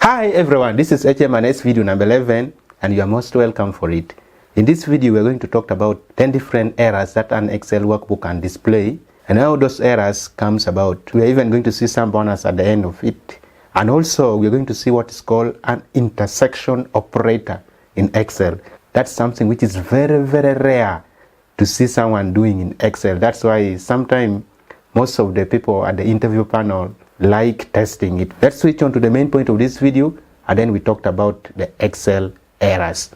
Hi everyone, this is HM&S video number 11 and you are most welcome for it. In this video we are going to talk about 10 different errors that an Excel workbook can display and how those errors comes about. We are even going to see some bonus at the end of it, and also we are going to see what is called an intersection operator in Excel. That's something which is very rare to see someone doing in Excel. That's why sometimes most of the people at the interview panel like testing it. Let's switch on to the main point of this video, and then we talked about the Excel errors.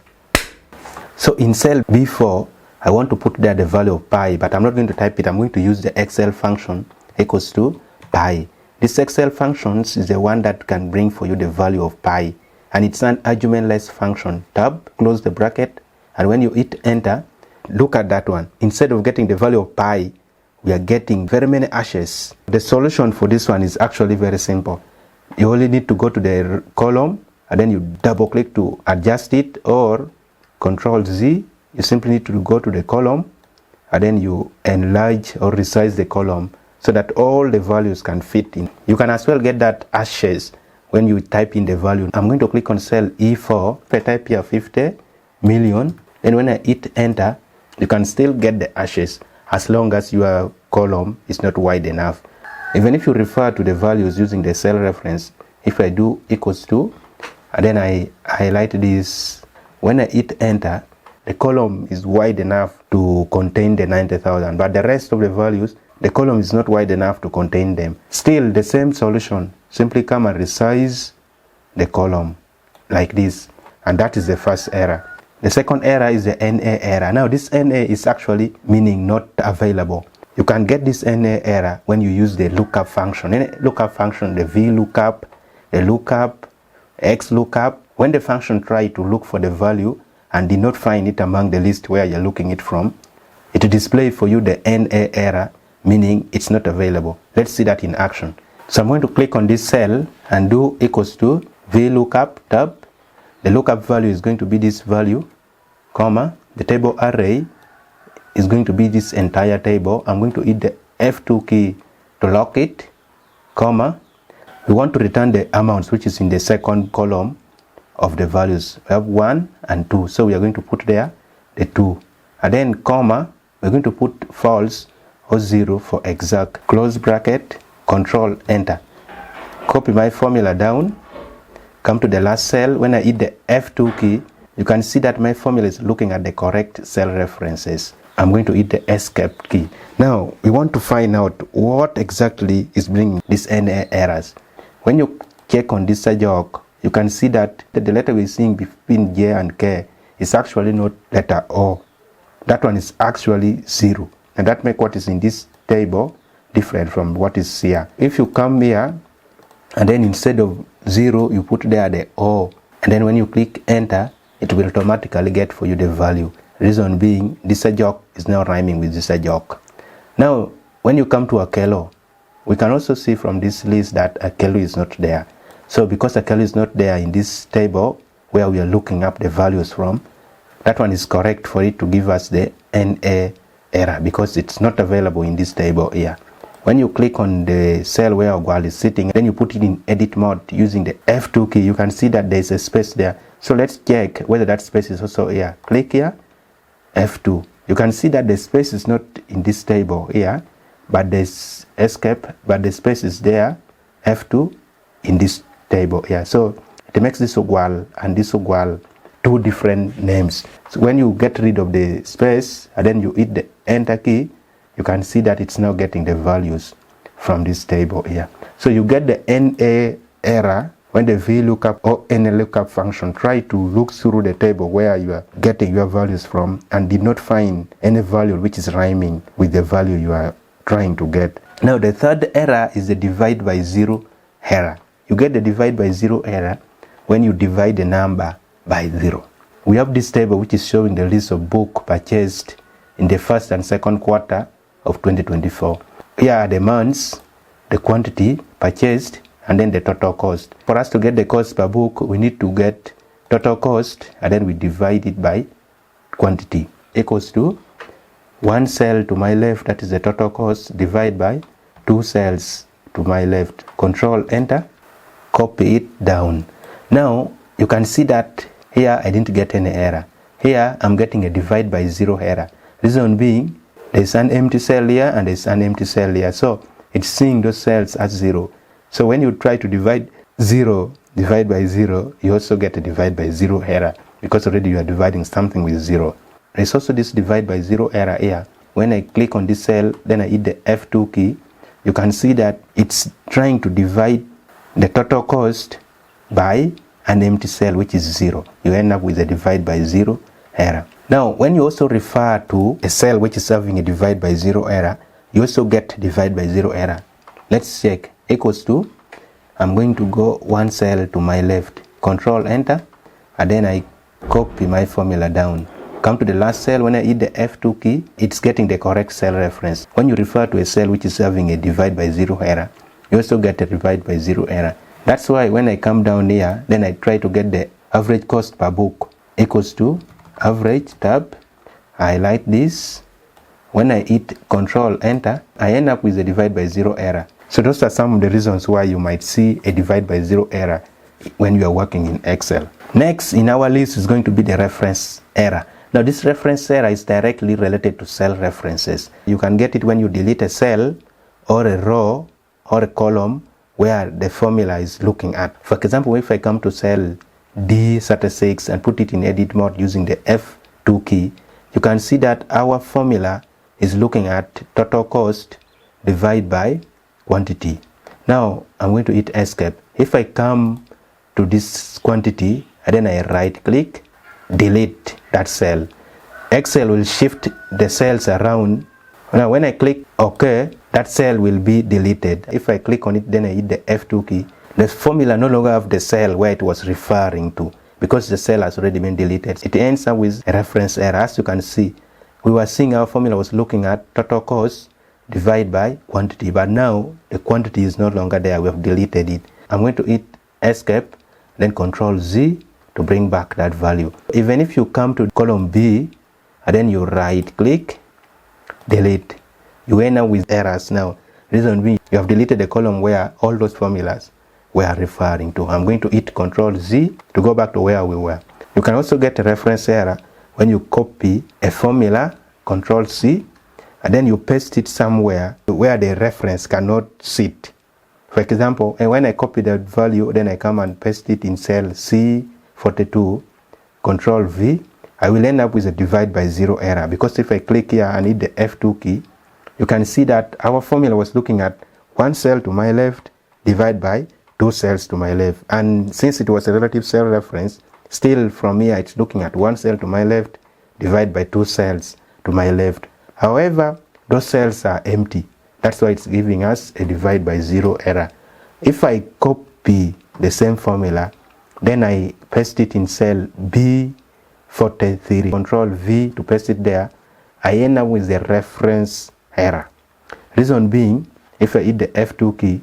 So in cell B4, I want to put there the value of pi, but I'm not going to type it. I'm going to use the Excel function equals to pi. This Excel function is the one that can bring for you the value of pi, and it's an argumentless function. Tab, close the bracket, and when you hit enter, look at that one. Instead of getting the value of pi, we are getting very many hashes. The solution for this one is actually very simple. You only need to go to the column and then you double click to adjust it, or Control Z. You simply need to go to the column and then you enlarge or resize the column so that all the values can fit in. You can as well get that hashes when you type in the value. I'm going to click on cell E4. If I type here 50 million, then when I hit enter, you can still get the hashes as long as your column is not wide enough. Even if you refer to the values using the cell reference, if I do equals to, and then I highlight this, when I hit enter, the column is wide enough to contain the 90,000, but the rest of the values, the column is not wide enough to contain them. Still the same solution, simply come and resize the column like this, and that is the first error. The second error is the NA error. Now this NA is actually meaning not available. You can get this NA error when you use the lookup function. Any lookup function, the VLOOKUP, the lookup, XLOOKUP, when the function tries to look for the value and did not find it among the list where you're looking it from, it will display for you the NA error, meaning it's not available. Let's see that in action. So I'm going to click on this cell and do equals to VLOOKUP tab. The lookup value is going to be this value, comma, the table array is going to be this entire table. I'm going to hit the F2 key to lock it, comma. We want to return the amounts which is in the second column of the values. We have 1 and 2, so we are going to put there the 2, and then comma, we're going to put false or 0 for exact. Close bracket, Control enter. Copy my formula down, come to the last cell. When I hit the F2 key, you can see that my formula is looking at the correct cell references. I'm going to hit the escape key. Now we want to find out what exactly is bringing these NA errors. When you check on this joke, you can see that the letter we're seeing between J and K is actually not letter O. That one is actually 0, and that makes what is in this table different from what is here. If you come here and then instead of 0 you put there the O, and then when you click enter, it will automatically get for you the value. Reason being, this joke is now rhyming with this joke. Now when you come to Akelo, we can also see from this list that Akelo is not there. So because Akelo is not there in this table where we are looking up the values from, that one is correct for it to give us the NA error because it's not available in this table here. When you click on the cell where Ogwal is sitting, then you put it in edit mode using the F2 key, you can see that there is a space there. So let's check whether that space is also here. Click here, F2. You can see that the space is not in this table here, but there's escape, but the space is there, F2, in this table here. So it makes this Ogwal and this Ogwal two different names. So when you get rid of the space and then you hit the enter key, you can see that it's now getting the values from this table here. So you get the NA error when the VLOOKUP or NLOOKUP function try to look through the table where you are getting your values from and did not find any value which is rhyming with the value you are trying to get. Now the third error is the divide by 0 error. You get the divide by 0 error when you divide the number by 0. We have this table which is showing the list of books purchased in the first and second quarter of 2024. Here are the months, the quantity purchased, and then the total cost. For us to get the cost per book, we need to get total cost and then we divide it by quantity, equals to 1 cell to my left, that is the total cost, divide by 2 cells to my left. Control enter, copy it down. Now you can see that here I didn't get any error. Here I'm getting a divide by 0 error. Reason being, there's an empty cell here and there's an empty cell here. So it's seeing those cells as 0. So when you try to divide by 0, you also get a divide by 0 error, because already you are dividing something with 0. There's also this divide by 0 error here. When I click on this cell, then I hit the F2 key, you can see that it's trying to divide the total cost by an empty cell, which is 0. You end up with a divide by 0 error. Now, when you also refer to a cell which is having a divide by 0 error, you also get divide by 0 error. Let's check. Equals to, I'm going to go one cell to my left, Control Enter, and then I copy my formula down. Come to the last cell. When I hit the F2 key, it's getting the correct cell reference. When you refer to a cell which is having a divide by 0 error, you also get a divide by 0 error. That's why when I come down here, then I try to get the average cost per book, equals to average tab, I highlight this. When I hit Control Enter, I end up with a divide by 0 error. So those are some of the reasons why you might see a divide by 0 error when you are working in Excel. Next in our list is going to be the reference error. Now this reference error is directly related to cell references. You can get it when you delete a cell or a row or a column where the formula is looking at. For example, if I come to cell D36 and put it in edit mode using the F2 key, you can see that our formula is looking at total cost divided by quantity. Now I'm going to hit escape. If I come to this quantity and then I right click, delete that cell, Excel will shift the cells around. Now when I click OK, that cell will be deleted. If I click on it, then I hit the F2 key, the formula no longer have the cell where it was referring to, because the cell has already been deleted. It ends up with a reference error. As you can see, we were seeing our formula was looking at total cost divided by quantity, but now the quantity is no longer there. We have deleted it. I'm going to hit escape, then Control Z to bring back that value. Even if you come to column B and then you right click, delete, you end up with errors. Now reason being, you have deleted the column where all those formulas were referring to. I'm going to hit Control Z to go back to where we were. You can also get a reference error when you copy a formula, Control C, and then you paste it somewhere where the reference cannot sit. For example, when I copy that value, then I come and paste it in cell C42, Control V, I will end up with a divide by 0 error, because if I click here and hit the F2 key, you can see that our formula was looking at one cell to my left divided by 2 cells to my left, and since it was a relative cell reference, still from here it's looking at one cell to my left divided by 2 cells to my left. However, those cells are empty. That's why it's giving us a divide by 0 error. If I copy the same formula, then I paste it in cell B43, Control V to paste it there, I end up with a reference error. Reason being, if I hit the F2 key,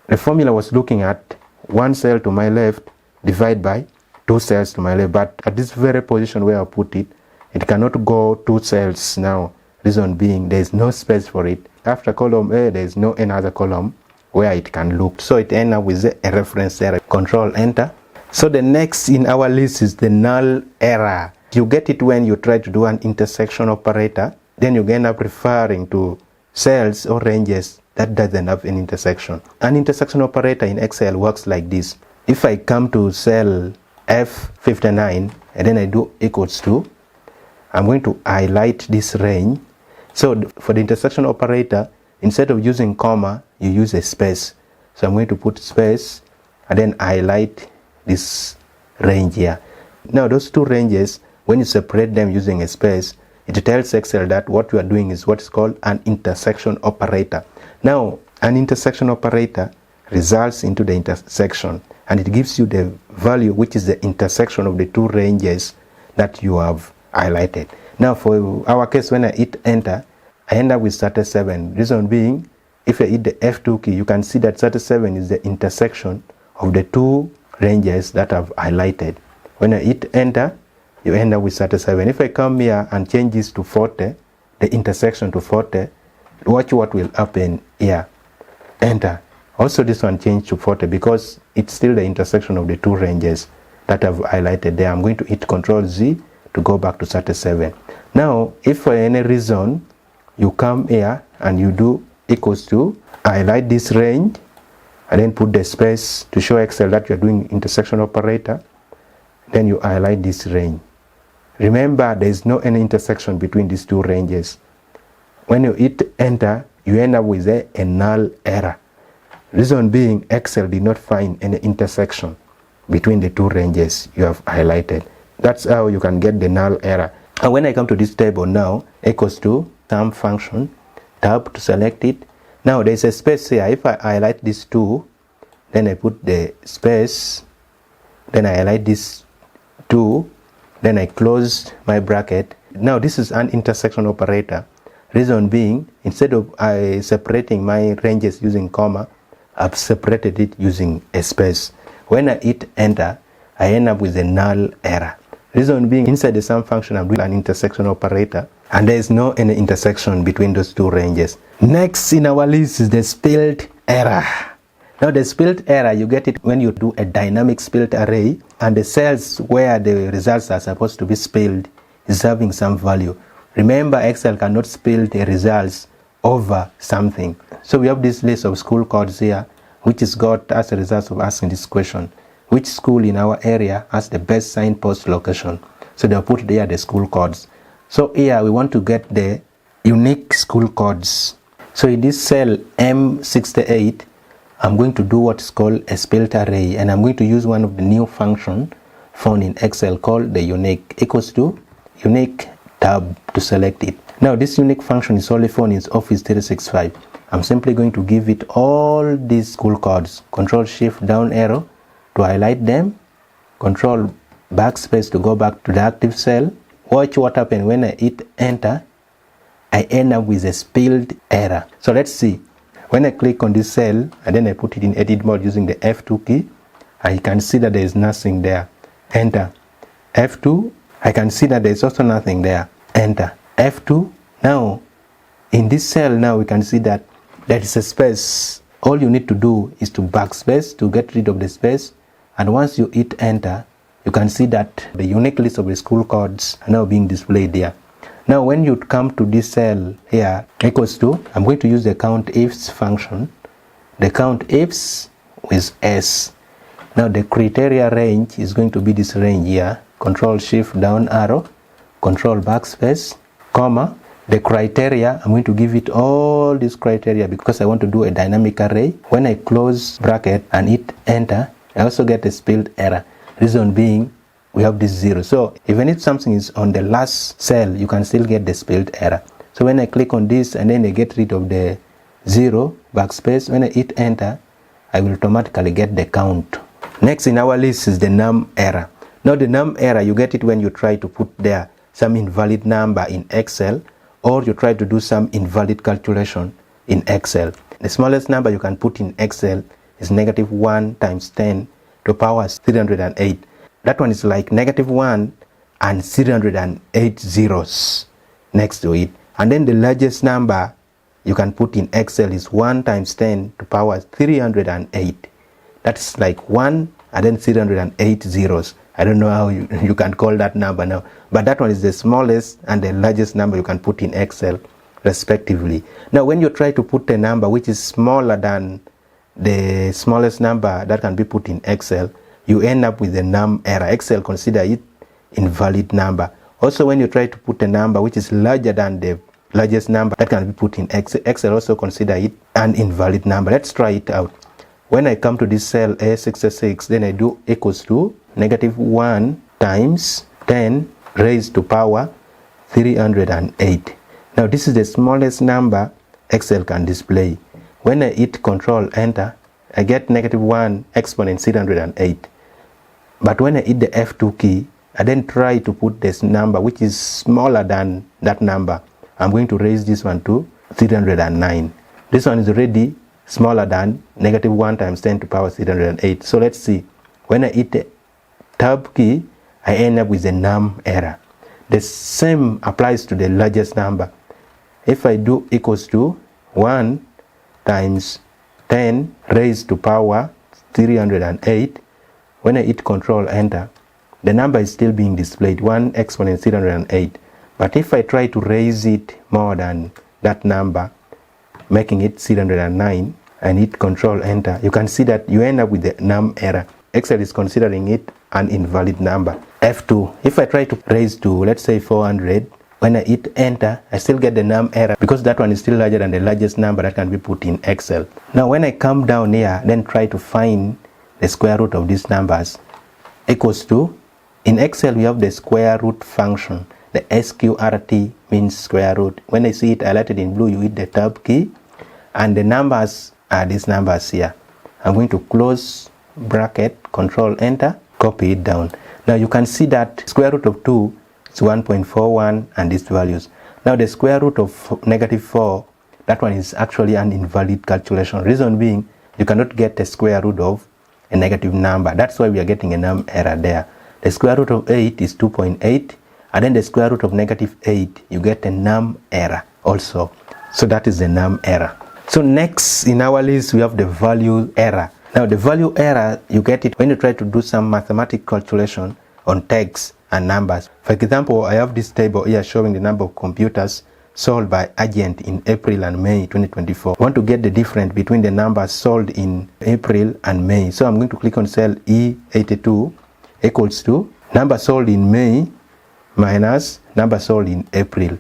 the formula was looking at one cell to my left divided by 2 cells to my left, but at this very position where I put it, it cannot go 2 cells now. Reason being, there is no space for it. After column A, there is no another column where it can look. So it ends up with a reference error. Control Enter. So the next in our list is the null error. You get it when you try to do an intersection operator. Then you end up referring to cells or ranges that doesn't have an intersection. An intersection operator in Excel works like this. If I come to cell F59 and then I do equals to, I'm going to highlight this range. So for the intersection operator, instead of using comma, you use a space. So I'm going to put space and then highlight this range here. Now those two ranges, when you separate them using a space, it tells Excel that what you are doing is what's called an intersection operator. Now an intersection operator results into the intersection, and it gives you the value which is the intersection of the two ranges that you have highlighted. Now for our case, when I hit enter, I end up with 37. Reason being, if I hit the F2 key, you can see that 37 is the intersection of the two ranges that I've highlighted. When I hit enter, you end up with 37. If I come here and change this to 40, the intersection to 40, watch what will happen here. Enter. Also this one changed to 40 because it's still the intersection of the two ranges that I've highlighted there. I'm going to hit Control Z to go back to 37. Now if for any reason you come here and you do equals to, highlight this range and then put the space to show Excel that you're doing intersection operator, then you highlight this range. Remember, there is no any intersection between these two ranges. When you hit enter, you end up with a null error. Reason being, Excel did not find any intersection between the two ranges you have highlighted. That's how you can get the null error. And when I come to this table now, equals to sum function, tab to select it. Now there is a space here. If I highlight this 2, then I put the space, then I highlight this 2, then I close my bracket. Now this is an intersection operator. Reason being, instead of separating my ranges using comma, I've separated it using a space. When I hit enter, I end up with a null error. Reason being, inside the sum function I'm doing an intersection operator and there is no any intersection between those two ranges. Next in our list is the split error. Now the split error, you get it when you do a dynamic split array and the cells where the results are supposed to be split is having some value. Remember, Excel cannot split the results over something. So we have this list of school codes here, which is got as a result of asking this question. Which school in our area has the best signpost location? So they'll put there the school codes. So here we want to get the unique school codes. So in this cell M68, I'm going to do what's called a split array, and I'm going to use one of the new functions found in Excel called the unique, equals to unique tab to select it. Now this unique function is only found in Office 365. I'm simply going to give it all these school codes. Control Shift down arrow to highlight them, Control backspace to go back to the active cell. Watch what happens when I hit enter. I end up with a split error. So let's see. When I click on this cell and then I put it in edit mode using the F2 key, I can see that there is nothing there. Enter. F2. I can see that there is also nothing there. Enter. F2. Now in this cell now we can see that there is a space. All you need to do is to backspace to get rid of the space, and once you hit enter, you can see that the unique list of the school codes are now being displayed here. Now when you come to this cell here, equals to, I'm going to use the count ifs function. The count ifs with S. Now the criteria range is going to be this range here. Control Shift down arrow, Control backspace, comma. The criteria, I'm going to give it all these criteria because I want to do a dynamic array. When I close bracket and hit enter, I also get a split error. Reason being, we have this 0. So even if something is on the last cell, you can still get the split error. So when I click on this and then I get rid of the 0, backspace, when I hit enter, I will automatically get the count. Next in our list is the num error. Now the num error, you get it when you try to put there some invalid number in Excel, or you try to do some invalid calculation in Excel. The smallest number you can put in Excel is -1 times 10 to the power 308. That one is like -1 and 308 zeros next to it. And then the largest number you can put in Excel is 1 times 10 to the power 308. That's like 1 and then 308 zeros. I don't know how you can call that number now, but that one is the smallest and the largest number you can put in Excel respectively. Now when you try to put a number which is smaller than the smallest number that can be put in Excel, you end up with a num error. Excel consider it invalid number. Also when you try to put a number which is larger than the largest number that can be put in Excel, Excel also consider it an invalid number. Let's try it out. When I come to this cell A66, then I do equals to -1 times 10 raised to power 308. Now this is the smallest number Excel can display. When I hit Control Enter, I get -1 exponent 308. But when I hit the F2 key, I then try to put this number which is smaller than that number. I'm going to raise this one to 309. This one is already smaller than -1 times 10 to the power 308. So let's see. When I hit the tab key, I end up with a num error. The same applies to the largest number. If I do equals to 1 times 10 raised to power 308. When I hit Control Enter, the number is still being displayed, 1 exponent 308. But if I try to raise it more than that number, making it 309, and hit Control Enter, you can see that you end up with the num error. Excel is considering it an invalid number. F2, if I try to raise to, let's say 400, when I hit Enter, I still get the num error because that one is still larger than the largest number that can be put in Excel. Now when I come down here, then try to find the square root of these numbers, equals to, in Excel we have the square root function. The SQRT means square root. When I see it highlighted in blue, you hit the tab key, and the numbers are these numbers here. I'm going to close bracket, Control Enter, copy it down. Now you can see that square root of 2 is 1.41 and these values. Now the square root of -4, that one is actually an invalid calculation. Reason being, you cannot get the square root of a negative number. That's why we are getting a num error there. The square root of 8 is 2.8, and then the square root of -8, you get a num error also. So that is the num error. So next in our list we have the value error. Now the value error, you get it when you try to do some mathematical calculation on text and numbers. For example, I have this table here showing the number of computers sold by agent in April and May 2024. I want to get the difference between the numbers sold in April and May. So I'm going to click on cell E82 equals to number sold in May minus number sold in April.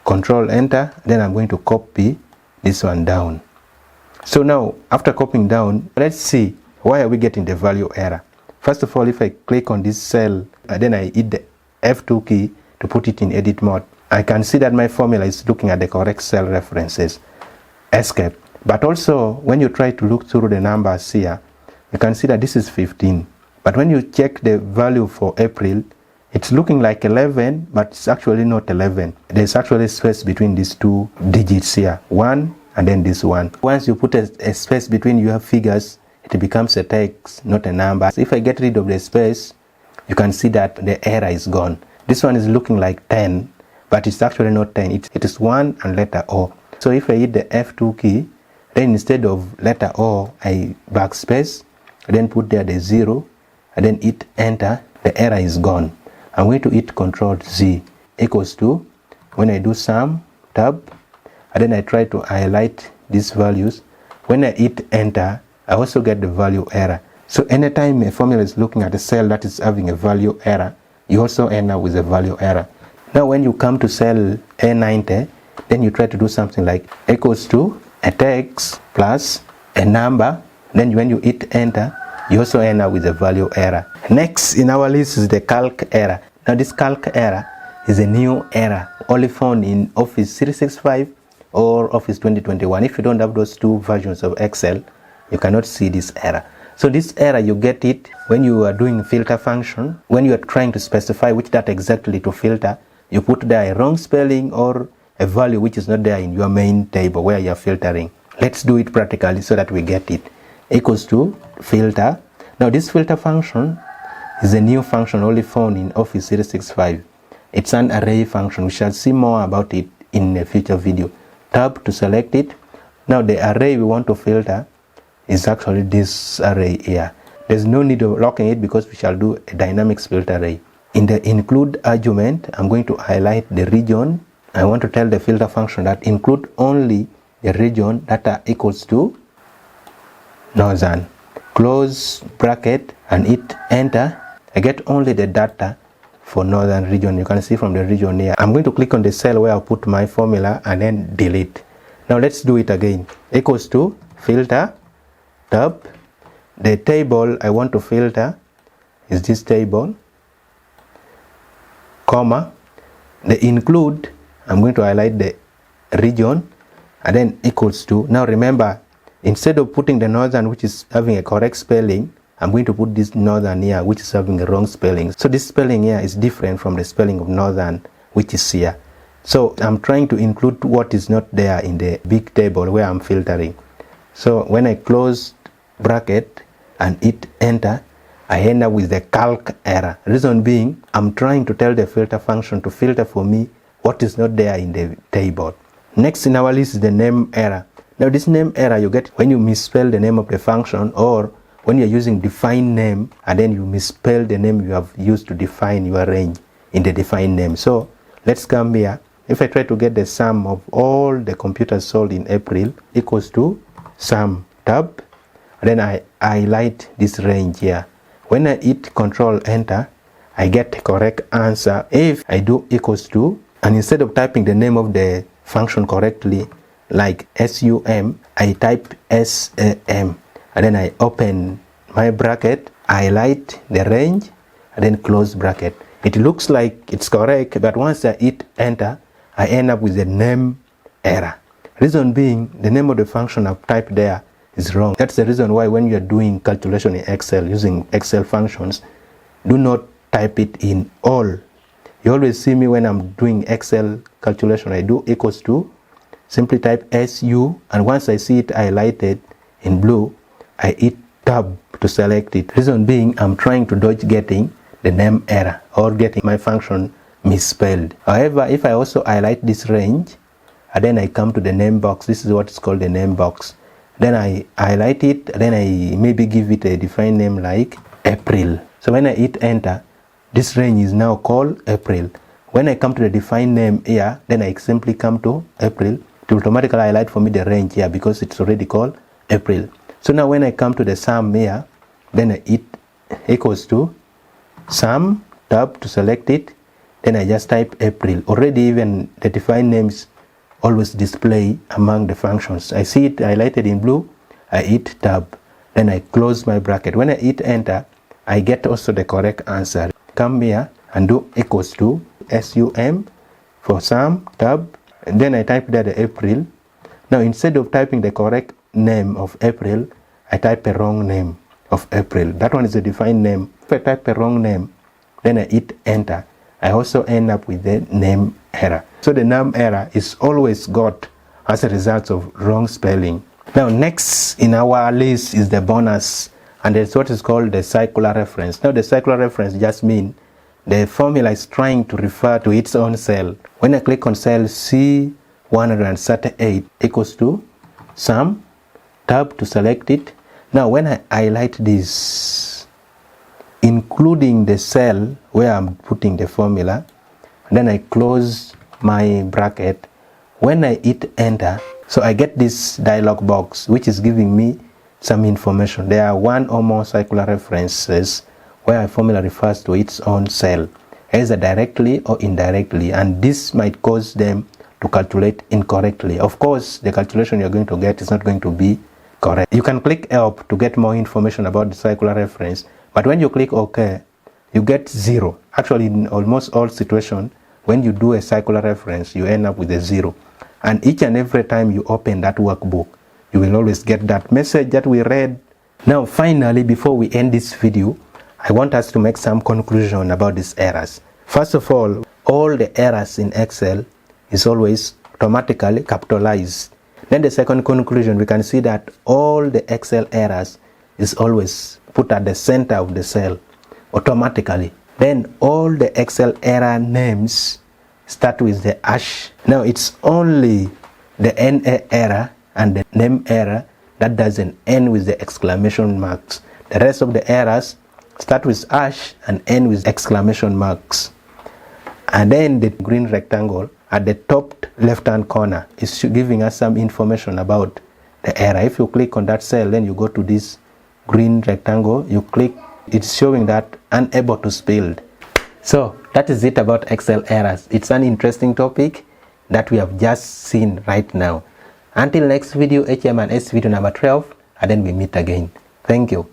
Control Enter, then I'm going to copy this one down. So now after copying down, let's see why are we getting the value error. First of all, if I click on this cell and then I hit the F2 key to put it in edit mode, I can see that my formula is looking at the correct cell references. Escape. But also when you try to look through the numbers here, you can see that this is 15. But when you check the value for April, it's looking like 11, but it's actually not 11. There's actually space between these two digits here, 1 and then this one. Once you put a space between your figures, it becomes a text, not a number. So if I get rid of the space, you can see that the error is gone. This one is looking like 10, but it's actually not 10. It is 1 and letter O. So if I hit the F2 key, then instead of letter O, I backspace, then put there the 0, and then hit Enter, the error is gone. I'm going to hit Control Z equals to, when I do sum, tab, and then I try to highlight these values. When I hit Enter, I also get the value error. So anytime a formula is looking at a cell that is having a value error, you also end up with a value error. Now when you come to cell A90, then you try to do something like equals to a text plus a number. Then when you hit Enter, you also end up with a value error. Next in our list is the Calc error. Now this Calc error is a new error only found in Office 365 or Office 2021. If you don't have those two versions of Excel, you cannot see this error. So this error, you get it when you are doing filter function. When you are trying to specify which data exactly to filter, you put there a wrong spelling or a value which is not there in your main table where you are filtering. Let's do it practically so that we get it. Equals to filter. Now this filter function is a new function only found in Office 365. It's an array function. We shall see more about it in a future video. Tab to select it. Now the array we want to filter is actually this array here. There's no need of locking it because we shall do a dynamic filter array. In the include argument, I'm going to highlight the region. I want to tell the filter function that include only the region that are equals to northern. Close bracket and hit Enter. I get only the data for northern region. You can see from the region here. I'm going to click on the cell where I'll put my formula and then delete. Now let's do it again. Equals to filter, tab. The table I want to filter is this table, comma. The include, I'm going to highlight the region and then equals to. Now remember, instead of putting the northern which is having a correct spelling, I'm going to put this northern here which is having a wrong spelling. So this spelling here is different from the spelling of northern which is here. So I'm trying to include what is not there in the big table where I'm filtering. So when I close bracket and hit Enter, I end up with the Calc error. Reason being, I'm trying to tell the filter function to filter for me what is not there in the table. Next in our list is the name error. Now this name error you get when you misspell the name of the function, or when you're using define name and then you misspell the name you have used to define your range in the define name. So let's come here. If I try to get the sum of all the computers sold in April equals to sum tab, then I highlight this range here. When I hit Control Enter, I get the correct answer. If I do equals to, and instead of typing the name of the function correctly, like SUM, I type SAM, and then I open my bracket, highlight the range, and then close bracket. It looks like it's correct, but once I hit enter, I end up with a name error. Reason being, the name of the function I've typed there is wrong. That's the reason why when you're doing calculation in Excel using Excel functions, do not type it in all. You always see me when I'm doing Excel calculation, I do equals to, simply type SU, and once I see it highlighted in blue, I hit tab to select it. Reason being, I'm trying to dodge getting the name error or getting my function misspelled. However, if I also highlight this range and then I come to the name box, this is what is called the name box, then I highlight it, then I maybe give it a defined name like April. So when I hit enter, this range is now called April. When I come to the defined name here, then I simply come to April. It will automatically highlight for me the range here because it's already called April. So now when I come to the sum here, then I hit equals to sum tab to select it, then I just type April. Already even the defined names always display among the functions. I see it highlighted in blue, I hit tab, then I close my bracket. When I hit enter, I get also the correct answer. Come here and do equals to SUM for sum tab, and then I type there the April. Now instead of typing the correct name of April, I type a wrong name of April. That one is a defined name. If I type a wrong name, then I hit enter, I also end up with the name error. So the name error is always got as a result of wrong spelling. Now next in our list is the bonus, and it's what is called the circular reference. Now the circular reference just means the formula is trying to refer to its own cell. When I click on cell C138 equals to sum tab to select it. Now when I highlight this, including the cell where I'm putting the formula, then I close my bracket. When I hit enter, so I get this dialog box which is giving me some information. There are one or more circular references where a formula refers to its own cell, either directly or indirectly, and this might cause them to calculate incorrectly. Of course, the calculation you're going to get is not going to be correct. You can click help to get more information about the circular reference, but when you click OK, you get 0. Actually, in almost all situations, when you do a circular reference, you end up with a 0. And each and every time you open that workbook, you will always get that message that we read. Now, finally, before we end this video, I want us to make some conclusion about these errors. First of all the errors in Excel is always automatically capitalized. Then the second conclusion, we can see that all the Excel errors is always put at the center of the cell automatically. Then all the Excel error names start with the hash. Now it's only the NA error and the name error that doesn't end with the exclamation marks. The rest of the errors start with hash and end with exclamation marks. And then the green rectangle at the top left hand corner is giving us some information about the error. If you click on that cell, then you go to this green rectangle, you click, it's showing that unable to spell. So that is it about Excel errors. It's an interesting topic that we have just seen right now. Until next video, HM&S video number 12, and then we meet again. Thank you.